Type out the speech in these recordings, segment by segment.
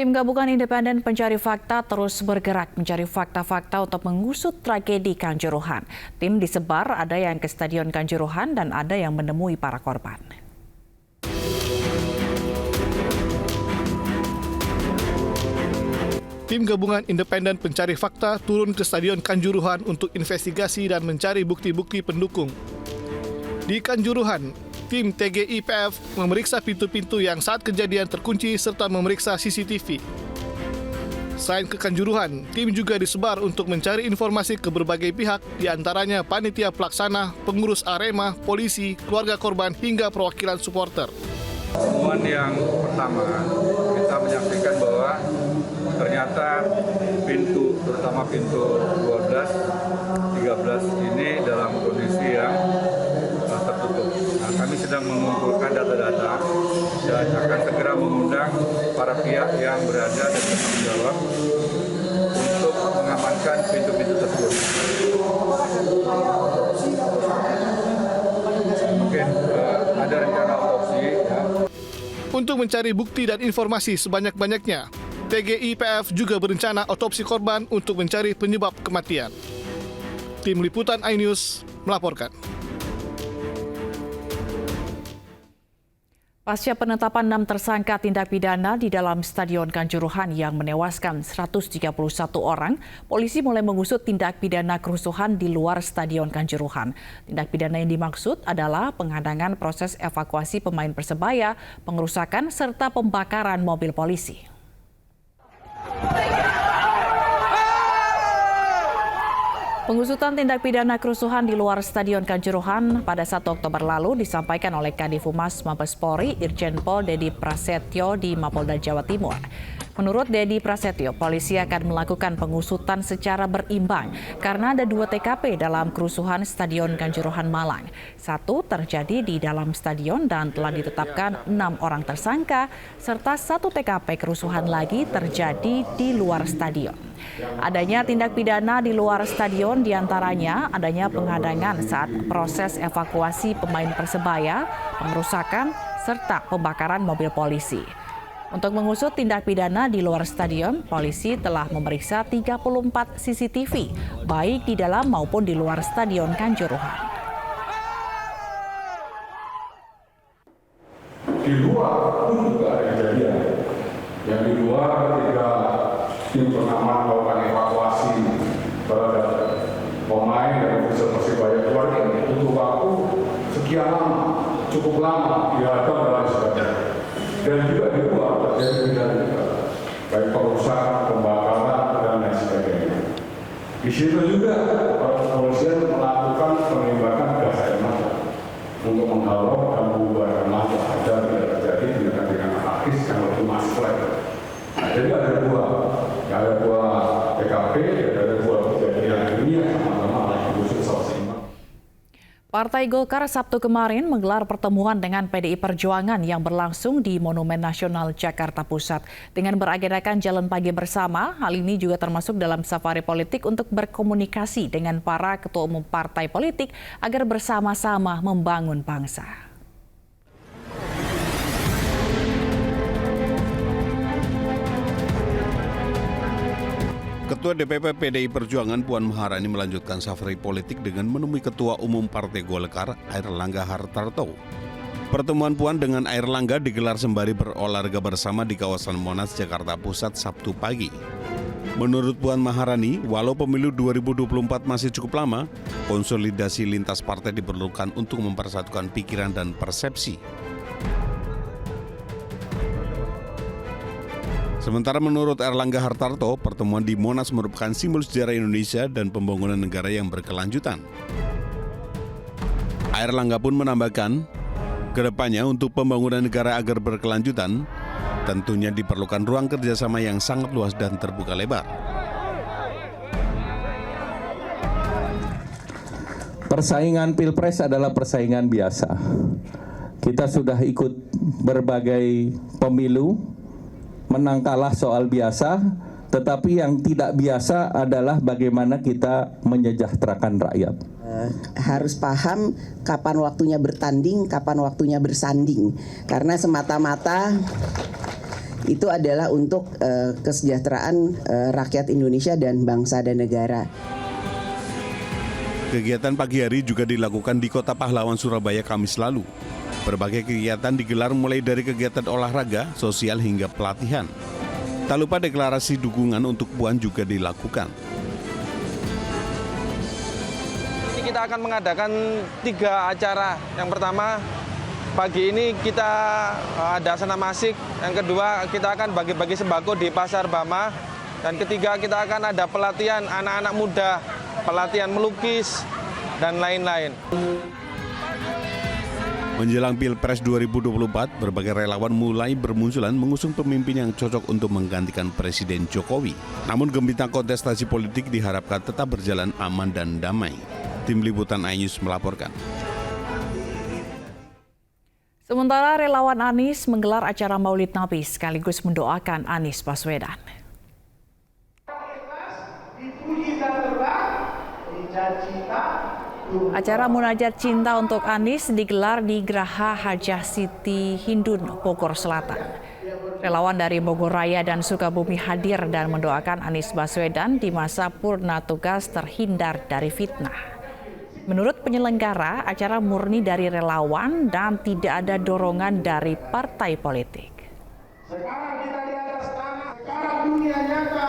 Tim Gabungan Independen Pencari Fakta terus bergerak mencari fakta-fakta untuk mengusut tragedi Kanjuruhan. Tim disebar, ada yang ke Stadion Kanjuruhan dan ada yang menemui para korban. Tim Gabungan Independen Pencari Fakta turun ke Stadion Kanjuruhan untuk investigasi dan mencari bukti-bukti pendukung. Di Kanjuruhan, tim TGIPF memeriksa pintu-pintu yang saat kejadian terkunci serta memeriksa CCTV. Selain ke Kanjuruhan, tim juga disebar untuk mencari informasi ke berbagai pihak, diantaranya panitia pelaksana, pengurus Arema, polisi, keluarga korban, hingga perwakilan supporter. Temuan yang pertama, kita menyaksikan bahwa ternyata pintu, terutama pintu 12, 13 ini dalam kondisi yang tertutup. Nah, kami sedang mengumpulkan data-data dan akan segera mengundang para pihak yang berada dan bertanggung jawab untuk mengamankan pintu-pintu tersebut. Mungkin ada rencana otopsi. Ya. Untuk mencari bukti dan informasi sebanyak-banyaknya, TGIPF juga berencana otopsi korban untuk mencari penyebab kematian. Tim Liputan iNews melaporkan. Pasca penetapan 6 tersangka tindak pidana di dalam Stadion Kanjuruhan yang menewaskan 131 orang, polisi mulai mengusut tindak pidana kerusuhan di luar Stadion Kanjuruhan. Tindak pidana yang dimaksud adalah penghadangan proses evakuasi pemain Persebaya, pengerusakan, serta pembakaran mobil polisi. Pengusutan tindak pidana kerusuhan di luar Stadion Kanjuruhan pada 1 Oktober lalu disampaikan oleh Kadif Humas Mabes Polri Irjen Pol Dedi Prasetyo di Mapolda Jawa Timur. Menurut Dedi Prasetyo, polisi akan melakukan pengusutan secara berimbang karena ada 2 TKP dalam kerusuhan Stadion Kanjuruhan Malang. 1 terjadi di dalam stadion dan telah ditetapkan 6 orang tersangka, serta 1 TKP kerusuhan lagi terjadi di luar stadion. Adanya tindak pidana di luar stadion diantaranya adanya penghadangan saat proses evakuasi pemain Persebaya, pengerusakan, serta pembakaran mobil polisi. Untuk mengusut tindak pidana di luar stadion, polisi telah memeriksa 34 CCTV, baik di dalam maupun di luar Stadion Kanjuruhan. Di luar pun juga ada kejadian. Yang di luar ketika tim pengaman melakukan evakuasi terhadap pemain dan ofisial Persebaya keluar, butuh waktu sekian lama, cukup lama dihadap dan sebagainya. Dan juga di luar terjadi pidana juga, baik perusahaan, pembakaran dan lain sebagainya. Di situ juga kepolisian melakukan penembakan gas air mata untuk menghalau dan membubarkan massa agar tidak terjadi tindakan anarkis yang lebih masif. Nah, jadi ada dua TKP, ada 2 kejadian ini yang sama-sama lagi diusut secara seimbang. Partai Golkar Sabtu kemarin menggelar pertemuan dengan PDI Perjuangan yang berlangsung di Monumen Nasional Jakarta Pusat. Dengan beragendakan jalan pagi bersama, hal ini juga termasuk dalam safari politik untuk berkomunikasi dengan para ketua umum partai politik agar bersama-sama membangun bangsa. Ketua DPP PDI Perjuangan Puan Maharani melanjutkan safari politik dengan menemui Ketua Umum Partai Golkar Airlangga Hartarto. Pertemuan Puan dengan Airlangga digelar sembari berolahraga bersama di kawasan Monas, Jakarta Pusat Sabtu pagi. Menurut Puan Maharani, walau pemilu 2024 masih cukup lama, konsolidasi lintas partai diperlukan untuk mempersatukan pikiran dan persepsi. Sementara menurut Airlangga Hartarto, pertemuan di Monas merupakan simbol sejarah Indonesia dan pembangunan negara yang berkelanjutan. Airlangga pun menambahkan, kedepannya untuk pembangunan negara agar berkelanjutan, tentunya diperlukan ruang kerjasama yang sangat luas dan terbuka lebar. Persaingan Pilpres adalah persaingan biasa. Kita sudah ikut berbagai pemilu, menang kalah soal biasa, tetapi yang tidak biasa adalah bagaimana kita menyejahterakan rakyat. Harus paham kapan waktunya bertanding, kapan waktunya bersanding. Karena semata-mata itu adalah untuk kesejahteraan rakyat Indonesia dan bangsa dan negara. Kegiatan pagi hari juga dilakukan di Kota Pahlawan, Surabaya Kamis lalu. Berbagai kegiatan digelar mulai dari kegiatan olahraga, sosial hingga pelatihan. Tak lupa deklarasi dukungan untuk Puan juga dilakukan. Kita akan mengadakan 3 acara. Yang pertama, pagi ini kita ada senam asik. Yang kedua, kita akan bagi-bagi sembako di Pasar Bama. Dan ketiga, kita akan ada pelatihan anak-anak muda, pelatihan melukis, dan lain-lain. Menjelang Pilpres 2024, berbagai relawan mulai bermunculan mengusung pemimpin yang cocok untuk menggantikan Presiden Jokowi. Namun gembira kontestasi politik diharapkan tetap berjalan aman dan damai. Tim Liputan iNews melaporkan. Sementara relawan Anies menggelar acara Maulid Nabi sekaligus mendoakan Anies Baswedan. Acara Munajat Cinta untuk Anies digelar di Geraha Hajah Siti Hindun, Bogor Selatan. Relawan dari Bogor Raya dan Sukabumi hadir dan mendoakan Anies Baswedan di masa purna tugas terhindar dari fitnah. Menurut penyelenggara, acara murni dari relawan dan tidak ada dorongan dari partai politik. Sekarang kita di atas tanah, sekarang dunia nyata.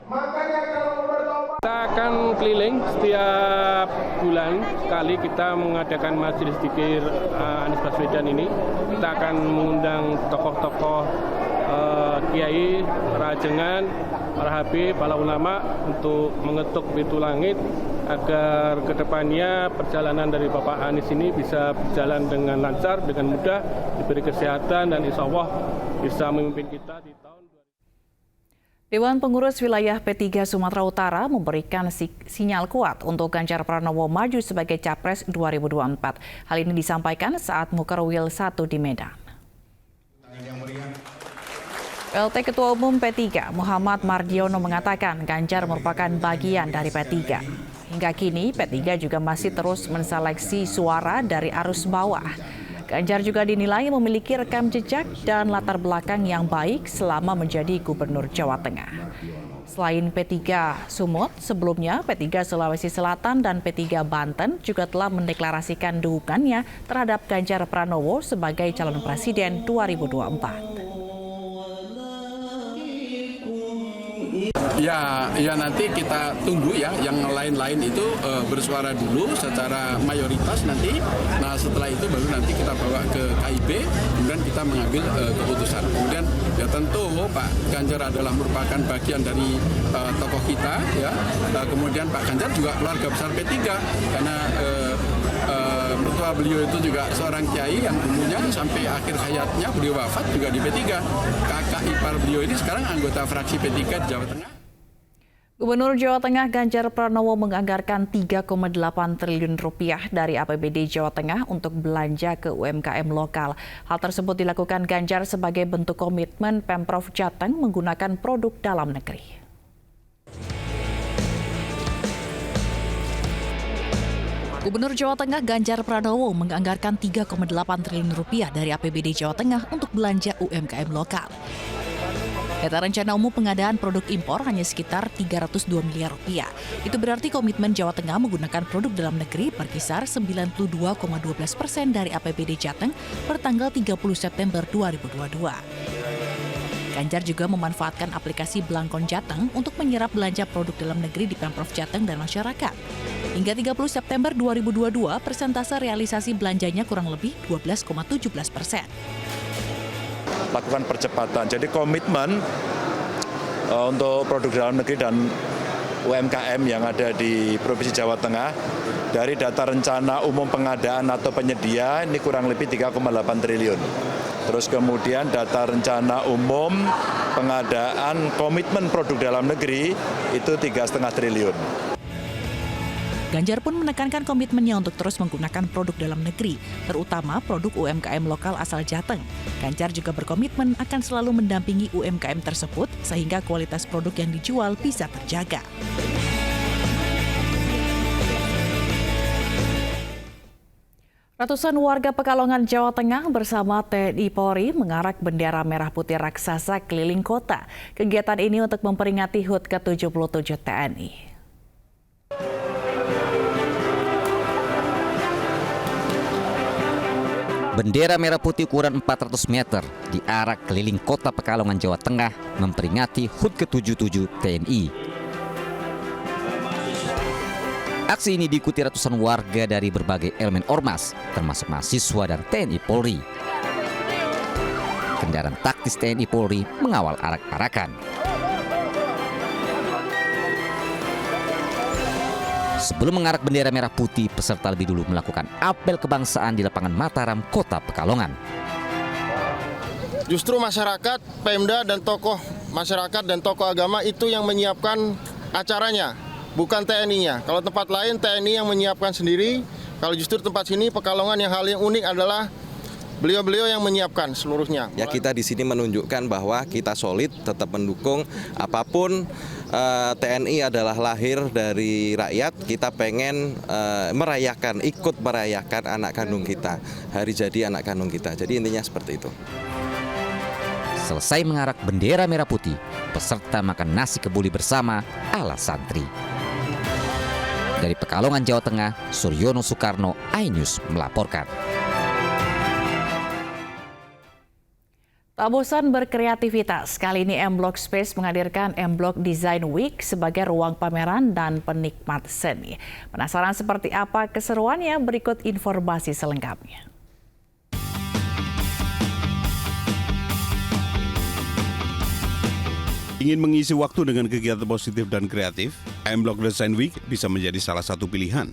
Makanya kalau bertobat. Kita akan keliling setiap bulan sekali kita mengadakan majelis dzikir Anies Baswedan ini. Kita akan mengundang tokoh-tokoh kiai, para ajengan, para habib, para ulama untuk mengetuk pintu langit agar kedepannya perjalanan dari Bapak Anies ini bisa berjalan dengan lancar, dengan mudah, diberi kesehatan dan insya Allah bisa memimpin kita di tahun 2020. Dewan Pengurus Wilayah P3 Sumatera Utara memberikan sinyal kuat untuk Ganjar Pranowo maju sebagai Capres 2024. Hal ini disampaikan saat Mukerwil 1 di Medan. PLT Ketua Umum P3 Muhammad Mardiono mengatakan Ganjar merupakan bagian dari P3. Hingga kini P3 juga masih terus menseleksi suara dari arus bawah. Ganjar juga dinilai memiliki rekam jejak dan latar belakang yang baik selama menjadi Gubernur Jawa Tengah. Selain P3 Sumut, sebelumnya P3 Sulawesi Selatan dan P3 Banten juga telah mendeklarasikan dukungannya terhadap Ganjar Pranowo sebagai calon presiden 2024. Ya nanti kita tunggu ya, yang lain-lain itu bersuara dulu secara mayoritas nanti. Nah setelah itu baru nanti kita bawa ke KIP, kemudian kita mengambil keputusan. Kemudian ya tentu Pak Ganjar adalah merupakan bagian dari tokoh kita ya. Kemudian Pak Ganjar juga keluarga besar P3 karena mertua beliau itu juga seorang kiai yang dulunya sampai akhir hayatnya beliau wafat juga di P3. Kakak ipar beliau ini sekarang anggota fraksi P3 di Jawa Tengah. Gubernur Jawa Tengah Ganjar Pranowo menganggarkan 3,8 triliun rupiah dari APBD Jawa Tengah untuk belanja ke UMKM lokal. Hal tersebut dilakukan Ganjar sebagai bentuk komitmen Pemprov Jateng menggunakan produk dalam negeri. Gubernur Jawa Tengah Ganjar Pranowo menganggarkan 3,8 triliun rupiah dari APBD Jawa Tengah untuk belanja UMKM lokal. Data rencana umum pengadaan produk impor hanya sekitar 302 miliar rupiah. Itu berarti komitmen Jawa Tengah menggunakan produk dalam negeri berkisar 92,12% dari APBD Jateng per tanggal 30 September 2022. Ganjar juga memanfaatkan aplikasi Blangkon Jateng untuk menyerap belanja produk dalam negeri di Pemprov Jateng dan masyarakat. Hingga 30 September 2022, persentase realisasi belanjanya kurang lebih 12,17%. Lakukan percepatan. Jadi komitmen untuk produk dalam negeri dan UMKM yang ada di Provinsi Jawa Tengah dari data rencana umum pengadaan atau penyedia ini kurang lebih 3,8 triliun. Terus kemudian data rencana umum pengadaan komitmen produk dalam negeri itu 3,5 triliun. Ganjar pun menekankan komitmennya untuk terus menggunakan produk dalam negeri, terutama produk UMKM lokal asal Jateng. Ganjar juga berkomitmen akan selalu mendampingi UMKM tersebut sehingga kualitas produk yang dijual bisa terjaga. Ratusan warga Pekalongan, Jawa Tengah bersama TNI Polri mengarak bendera merah putih raksasa keliling kota. Kegiatan ini untuk memperingati HUT ke-77 TNI. Bendera merah putih ukuran 400 meter diarak keliling kota Pekalongan, Jawa Tengah memperingati HUT ke-77 TNI. Aksi ini diikuti ratusan warga dari berbagai elemen ormas, termasuk mahasiswa dan TNI Polri. Kendaraan taktis TNI Polri mengawal arak-arakan. Sebelum mengarak bendera merah putih, peserta lebih dulu melakukan apel kebangsaan di lapangan Mataram, Kota Pekalongan. Justru masyarakat, Pemda dan tokoh masyarakat dan tokoh agama itu yang menyiapkan acaranya, bukan TNI-nya. Kalau tempat lain TNI yang menyiapkan sendiri, kalau justru tempat sini Pekalongan yang hal yang unik adalah beliau-beliau yang menyiapkan seluruhnya. Ya, kita di sini menunjukkan bahwa kita solid, tetap mendukung apapun. TNI adalah lahir dari rakyat. Kita pengen ikut merayakan anak kandung kita, hari jadi anak kandung kita. Jadi intinya seperti itu. Selesai mengarak bendera merah putih, peserta makan nasi kebuli bersama ala santri. Dari Pekalongan, Jawa Tengah, Suryono Soekarno, iNews melaporkan. Tak bosan berkreativitas, kali ini M Block Space menghadirkan M Block Design Week sebagai ruang pameran dan penikmat seni. Penasaran seperti apa keseruannya? Berikut informasi selengkapnya. Ingin mengisi waktu dengan kegiatan positif dan kreatif, M Block Design Week bisa menjadi salah satu pilihan.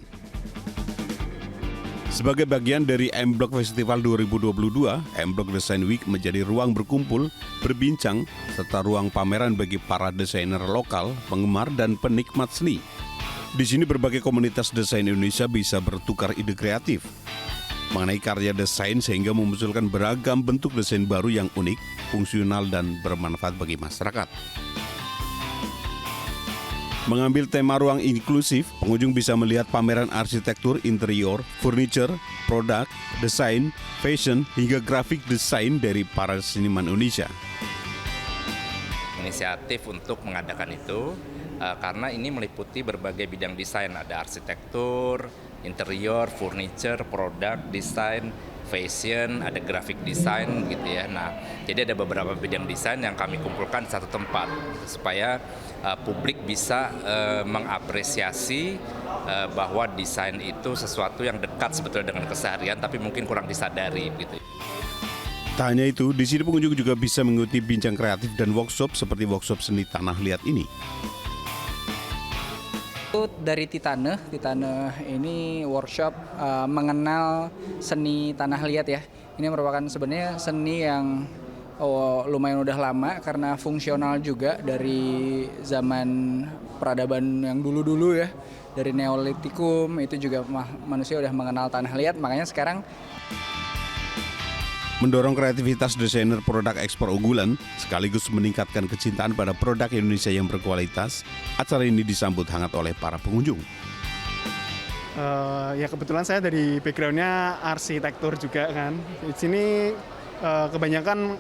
Sebagai bagian dari M Block Festival 2022, M Block Design Week menjadi ruang berkumpul, berbincang, serta ruang pameran bagi para desainer lokal, penggemar, dan penikmat seni. Di sini berbagai komunitas desain Indonesia bisa bertukar ide kreatif mengenai karya desain sehingga memunculkan beragam bentuk desain baru yang unik, fungsional, dan bermanfaat bagi masyarakat. Mengambil tema ruang inklusif, pengunjung bisa melihat pameran arsitektur, interior, furniture, produk, desain, fashion, hingga grafik desain dari para seniman Indonesia. Inisiatif untuk mengadakan itu karena ini meliputi berbagai bidang desain, ada arsitektur, interior, furniture, produk, desain, fashion, ada graphic design gitu ya. Nah, jadi ada beberapa bidang desain yang kami kumpulkan di satu tempat supaya publik bisa mengapresiasi bahwa desain itu sesuatu yang dekat sebetulnya dengan keseharian tapi mungkin kurang disadari gitu. Tak hanya itu, di sini pengunjung juga bisa mengikuti bincang kreatif dan workshop seperti workshop seni tanah liat ini. Dari Titaneh ini workshop mengenal seni tanah liat ya. Ini merupakan sebenarnya seni yang lumayan udah lama karena fungsional juga dari zaman peradaban yang dulu-dulu ya. Dari Neolitikum itu juga manusia udah mengenal tanah liat, makanya sekarang mendorong kreativitas desainer produk ekspor unggulan, sekaligus meningkatkan kecintaan pada produk Indonesia yang berkualitas. Acara ini disambut hangat oleh para pengunjung. Ya kebetulan saya dari backgroundnya arsitektur juga kan. Di sini kebanyakan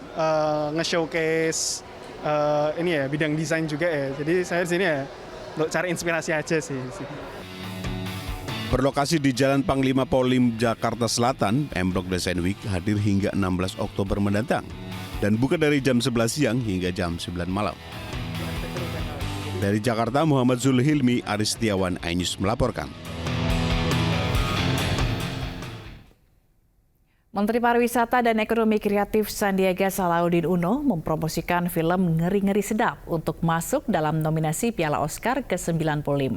nge-showcase ini ya bidang desain juga ya. Jadi saya di sini ya untuk cari inspirasi aja sih. Berlokasi di Jalan Panglima Polim, Jakarta Selatan, M Block Design Week hadir hingga 16 Oktober mendatang dan buka dari jam 11 siang hingga jam 9 malam. Dari Jakarta, Muhammad Zulhilmi, Aris Setiawan, iNews melaporkan. Menteri Pariwisata dan Ekonomi Kreatif Sandiaga Salahuddin Uno mempromosikan film Ngeri-Ngeri Sedap untuk masuk dalam nominasi Piala Oscar ke-95.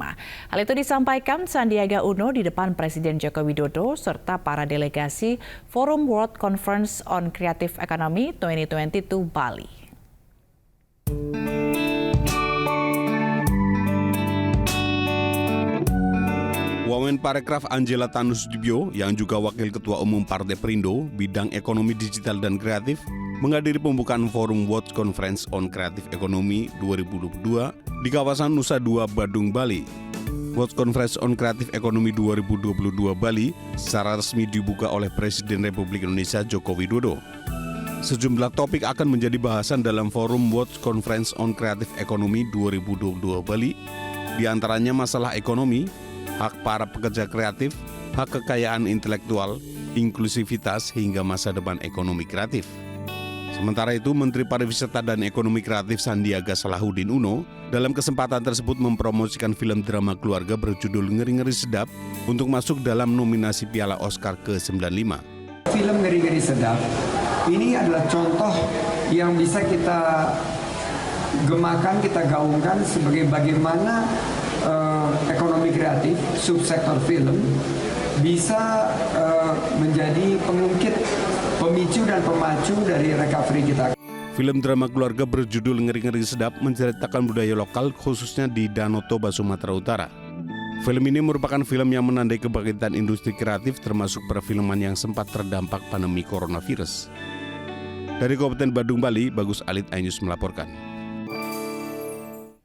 Hal itu disampaikan Sandiaga Uno di depan Presiden Joko Widodo serta para delegasi Forum World Conference on Creative Economy 2022 Bali. Wamen Parekraf Angela Tanusudibyo yang juga Wakil Ketua Umum Partai Perindo bidang ekonomi digital dan kreatif menghadiri pembukaan Forum World Conference on Creative Economy 2022 di kawasan Nusa Dua, Badung, Bali. World Conference on Creative Economy 2022 Bali secara resmi dibuka oleh Presiden Republik Indonesia Joko Widodo. Sejumlah topik akan menjadi bahasan dalam forum World Conference on Creative Economy 2022 Bali, di antaranya masalah ekonomi, hak para pekerja kreatif, hak kekayaan intelektual, inklusivitas hingga masa depan ekonomi kreatif. Sementara itu, Menteri Pariwisata dan Ekonomi Kreatif Sandiaga Salahuddin Uno dalam kesempatan tersebut mempromosikan film drama keluarga berjudul Ngeri-Ngeri Sedap untuk masuk dalam nominasi Piala Oscar ke-95. Film Ngeri-Ngeri Sedap ini adalah contoh yang bisa kita gemakan, kita gaungkan sebagai bagaimana ekonomi kreatif, subsektor film bisa menjadi pengungkit, pemicu dan pemacu dari recovery kita. Film drama keluarga berjudul Ngeri-Ngeri Sedap menceritakan budaya lokal khususnya di Danau Toba, Sumatera Utara. Film ini merupakan film yang menandai kebangkitan industri kreatif termasuk perfilman yang sempat terdampak pandemi coronavirus. Dari Kabupaten Badung, Bali, Bagus Alit, iNews melaporkan.